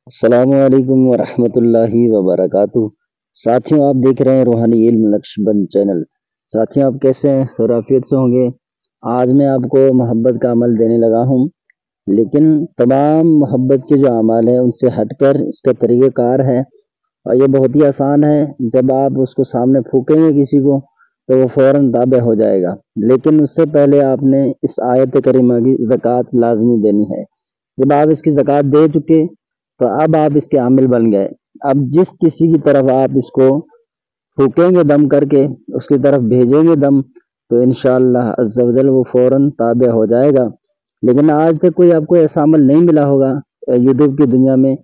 السلام علیکم ورحمۃ اللہ وبرکاتہ۔ ساتھیوں، آپ دیکھ رہے ہیں روحانی علم نقش بند چینل۔ ساتھیوں، آپ کیسے ہیں؟ خیریت سے ہوں گے۔ آج میں آپ کو محبت کا عمل دینے لگا ہوں، لیکن تمام محبت کے جو اعمال ہیں ان سے ہٹ کر اس کا طریقہ کار ہے، اور یہ بہت ہی آسان ہے۔ جب آپ اس کو سامنے پھونکیں گے کسی کو تو وہ فوراً تابع ہو جائے گا، لیکن اس سے پہلے آپ نے اس آیت کریمہ کی زکوٰۃ لازمی دینی ہے۔ جب آپ اس کی زکوٰۃ دے چکے تو اب آپ اس کے عامل بن گئے۔ اب جس کسی کی طرف آپ اس کو پھونکیں گے دم کر کے، اس کی طرف بھیجیں گے دم، تو انشاءاللہ عز و جل وہ فوراً تابع ہو جائے گا۔ لیکن آج تک کوئی آپ کو ایسا عمل نہیں ملا ہوگا یوٹیوب کی دنیا میں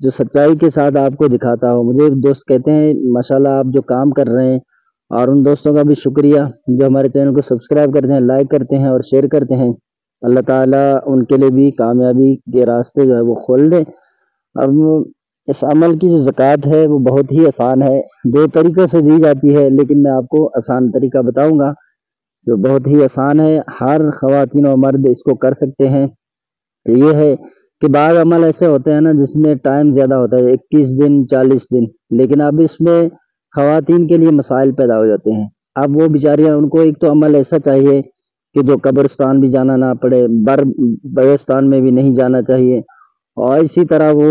جو سچائی کے ساتھ آپ کو دکھاتا ہو۔ مجھے ایک دوست کہتے ہیں ماشاءاللہ آپ جو کام کر رہے ہیں، اور ان دوستوں کا بھی شکریہ جو ہمارے چینل کو سبسکرائب کرتے ہیں، لائک کرتے ہیں اور شیئر کرتے ہیں۔ اللہ تعالیٰ ان کے لیے بھی کامیابی کے راستے جو ہے وہ کھول دے۔ اب اس عمل کی جو زکوٰۃ ہے وہ بہت ہی آسان ہے، دو طریقوں سے دی جاتی ہے، لیکن میں آپ کو آسان طریقہ بتاؤں گا جو بہت ہی آسان ہے، ہر خواتین و مرد اس کو کر سکتے ہیں۔ یہ ہے کہ بعض عمل ایسے ہوتے ہیں نا جس میں ٹائم زیادہ ہوتا ہے، 21 دن 40 دن، لیکن اب اس میں خواتین کے لیے مسائل پیدا ہو جاتے ہیں۔ اب وہ بیچاریاں، ان کو ایک تو عمل ایسا چاہیے کہ جو قبرستان بھی جانا نہ پڑے، برستان میں بھی نہیں جانا چاہیے، اور اسی طرح وہ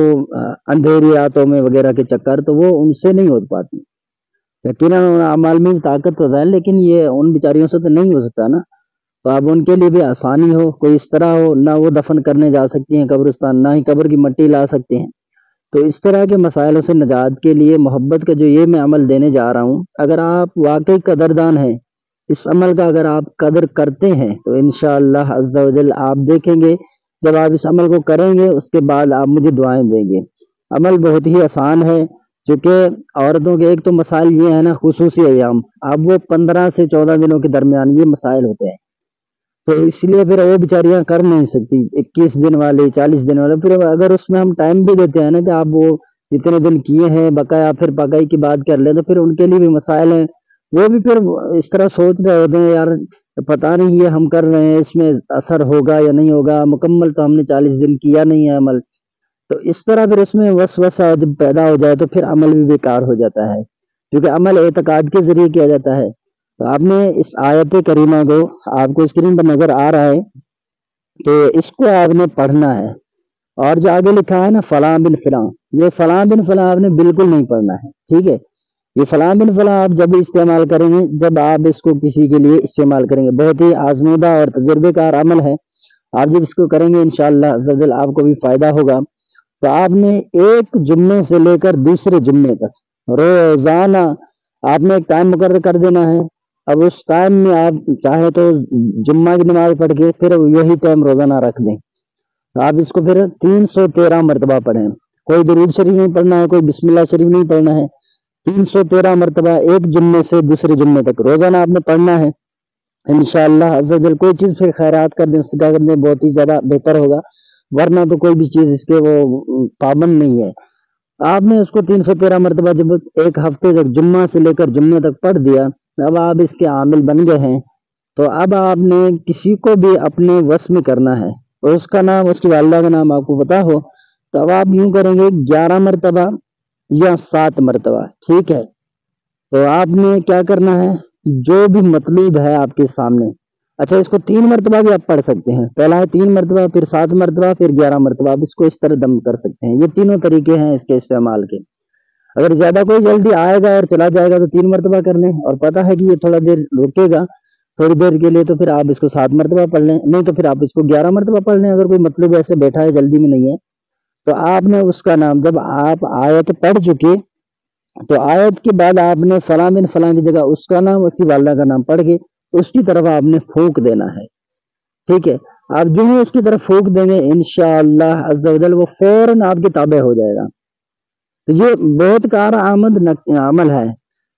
اندھیری راتوں میں وغیرہ کے چکر، تو وہ ان سے نہیں ہو پاتی۔ یقیناً ان اعمال میں طاقت تو ہے، لیکن یہ ان بیچاریوں سے تو نہیں ہو سکتا نا۔ تو اب ان کے لیے بھی آسانی ہو، کوئی اس طرح ہو، نہ وہ دفن کرنے جا سکتی ہیں قبرستان، نہ ہی قبر کی مٹی لا سکتے ہیں۔ تو اس طرح کے مسائلوں سے نجات کے لیے محبت کا جو یہ میں عمل دینے جا رہا ہوں، اگر آپ واقعی قدردان ہیں اس عمل کا، اگر آپ قدر کرتے ہیں تو انشاءاللہ عز و جل آپ دیکھیں گے جب آپ اس عمل کو کریں گے اس کے بعد آپ مجھے دعائیں دیں گے۔ عمل بہت ہی آسان ہے، چونکہ عورتوں کے ایک تو مسائل یہ ہے نا، خصوصی ایام، اب وہ 15 سے 14 دنوں کے درمیان یہ مسائل ہوتے ہیں، تو اس لیے پھر وہ بیچاریاں کر نہیں سکتی 21 دن والے 40 دن والے۔ پھر اگر اس میں ہم ٹائم بھی دیتے ہیں نا کہ آپ وہ جتنے دن کیے ہیں بقایا پھر پکائی کی بات کر لیں، تو پھر ان کے لیے بھی مسائل ہیں، وہ بھی پھر اس طرح سوچ رہے ہوتے ہیں یار پتہ نہیں یہ ہم کر رہے ہیں اس میں اثر ہوگا یا نہیں ہوگا، مکمل تو ہم نے 40 دن کیا نہیں ہے عمل۔ تو اس طرح پھر اس میں وسوسہ جب پیدا ہو جائے تو پھر عمل بھی بیکار ہو جاتا ہے، کیونکہ عمل اعتقاد کے ذریعے کیا جاتا ہے۔ تو آپ نے اس آیت کریمہ کو، آپ کو اسکرین پر نظر آ رہا ہے، تو اس کو آپ نے پڑھنا ہے، اور جو آگے لکھا ہے نا فلاں بن فلاں، یہ فلاں بن فلاں آپ نے بالکل نہیں پڑھنا ہے، ٹھیک ہے؟ یہ فلاں بن فلاں آپ جب استعمال کریں گے، جب آپ اس کو کسی کے لیے استعمال کریں گے، بہت ہی آزمودہ اور تجربے کار عمل ہے، آپ جب اس کو کریں گے انشاءاللہ عز و جل آپ کو بھی فائدہ ہوگا۔ تو آپ نے ایک جمعے سے لے کر دوسرے جمعے تک روزانہ آپ نے ایک ٹائم مقرر کر دینا ہے۔ اب اس ٹائم میں آپ چاہے تو جمعہ کی نماز پڑھ کے پھر یہی ٹائم روزانہ رکھ دیں، آپ اس کو پھر 313 مرتبہ پڑھیں۔ کوئی درود شریف نہیں پڑھنا ہے، کوئی بسم اللہ شریف نہیں پڑھنا ہے، 313 مرتبہ ایک جمعے سے دوسرے جمعے تک روزانہ آپ نے پڑھنا ہے انشاءاللہ عز و جل۔ کوئی چیز پھر خیرات کر دیں، صدقہ کر دیں، بہت ہی زیادہ بہتر ہوگا، ورنہ تو کوئی بھی چیز اس کے وہ پابند نہیں ہے۔ آپ نے اس کو 313 مرتبہ جب ایک ہفتے تک جمعہ سے لے کر جمعے تک پڑھ دیا، اب آپ اس کے عامل بن گئے ہیں، تو اب آپ نے کسی کو بھی اپنے وس میں کرنا ہے، اور اس کا نام، اس کی والدہ کا نام آپ کو پتا ہو، تو اب آپ یوں کریں گے 11 مرتبہ یا 7 مرتبہ، ٹھیک ہے؟ تو آپ نے کیا کرنا ہے، جو بھی مطلوب ہے آپ کے سامنے، اچھا اس کو 3 مرتبہ بھی آپ پڑھ سکتے ہیں، پہلا ہے 3 مرتبہ، پھر 7 مرتبہ، پھر 11 مرتبہ، آپ اس کو اس طرح دم کر سکتے ہیں۔ یہ تینوں طریقے ہیں اس کے استعمال کے۔ اگر زیادہ کوئی جلدی آئے گا اور چلا جائے گا تو 3 مرتبہ کر لیں، اور پتہ ہے کہ یہ تھوڑا دیر رکے گا تھوڑی دیر کے لیے، تو پھر آپ اس کو 7 مرتبہ پڑھ لیں، نہیں تو پھر آپ اس کو 11 مرتبہ پڑھ لیں۔ اگر کوئی مطلب ایسے بیٹھا ہے جلدی میں نہیں ہے، تو آپ نے اس کا نام، جب آپ آیت پڑھ چکے تو آیت کے بعد آپ نے فلاں بن فلاں کی جگہ اس کا نام، اس کی والدہ کا نام پڑھ کے اس کی طرف آپ نے پھونک دینا ہے، ٹھیک ہے؟ آپ جو ہی اس کی طرف پھونک دیں گے انشاءاللہ عز و جل وہ فوراً آپ کے تابع ہو جائے گا۔ تو یہ بہت کارآمد عمل ہے،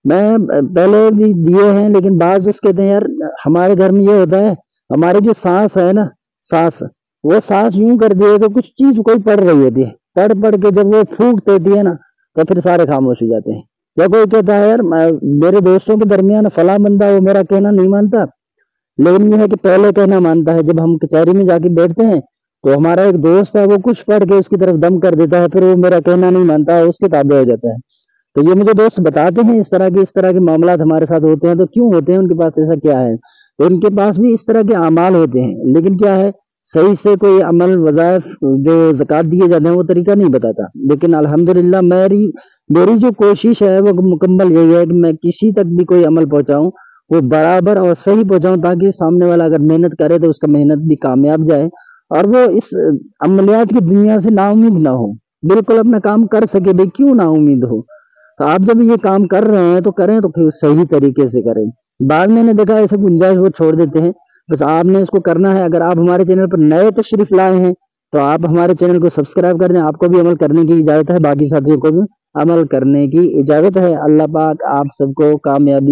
میں پہلے بھی دیے ہیں، لیکن بعض اس کہتے ہیں یار ہمارے گھر میں یہ ہوتا ہے، ہماری جو سانس ہے نا، سانس، وہ سانس یوں کر دیے تو کچھ چیز کوئی پڑھ رہی ہوتی ہے، پڑھ پڑھ کے جب وہ پھونک دیتی ہے نا تو پھر سارے خاموش ہو جاتے ہیں۔ یا کوئی کہتا ہے یار میرے دوستوں کے درمیان فلاں بندہ وہ میرا کہنا نہیں مانتا، لیکن یہ ہے کہ پہلے کہنا مانتا ہے۔ جب ہم کچہری میں جا کے بیٹھتے ہیں تو ہمارا ایک دوست ہے وہ کچھ پڑھ کے اس کی طرف دم کر دیتا ہے، پھر وہ میرا کہنا نہیں مانتا ہے، اس کے تابع ہو جاتا ہے۔ تو یہ مجھے دوست بتاتے ہیں اس طرح کے معاملات ہمارے ساتھ ہوتے ہیں، تو کیوں ہوتے ہیں، ان کے پاس ایسا کیا ہے؟ تو ان کے پاس بھی اس طرح کے اعمال ہوتے ہیں، لیکن کیا ہے، صحیح سے کوئی عمل وظائف جو زکوٰۃ دیے جاتے ہیں وہ طریقہ نہیں بتاتا۔ لیکن الحمدللہ میری جو کوشش ہے وہ مکمل یہی ہے کہ میں کسی تک بھی کوئی عمل پہنچاؤں وہ برابر اور صحیح پہنچاؤں، تاکہ سامنے والا اگر محنت کرے تو اس کا محنت بھی کامیاب جائے، اور وہ اس عملیات کی دنیا سے نا امید نہ ہو، بالکل اپنا کام کر سکے۔ بھائی کیوں نا امید ہو؟ تو آپ جب یہ کام کر رہے ہیں تو کریں تو صحیح طریقے سے کریں۔ بعد میں نے دیکھا ایسے گنجائش وہ چھوڑ دیتے ہیں، بس آپ نے اس کو کرنا ہے۔ اگر آپ ہمارے چینل پر نئے تشریف لائے ہیں تو آپ ہمارے چینل کو سبسکرائب کر دیں، آپ کو بھی عمل کرنے کی اجازت ہے، باقی ساتھیوں کو بھی عمل کرنے کی اجازت ہے۔ اللہ پاک آپ سب کو کامیابی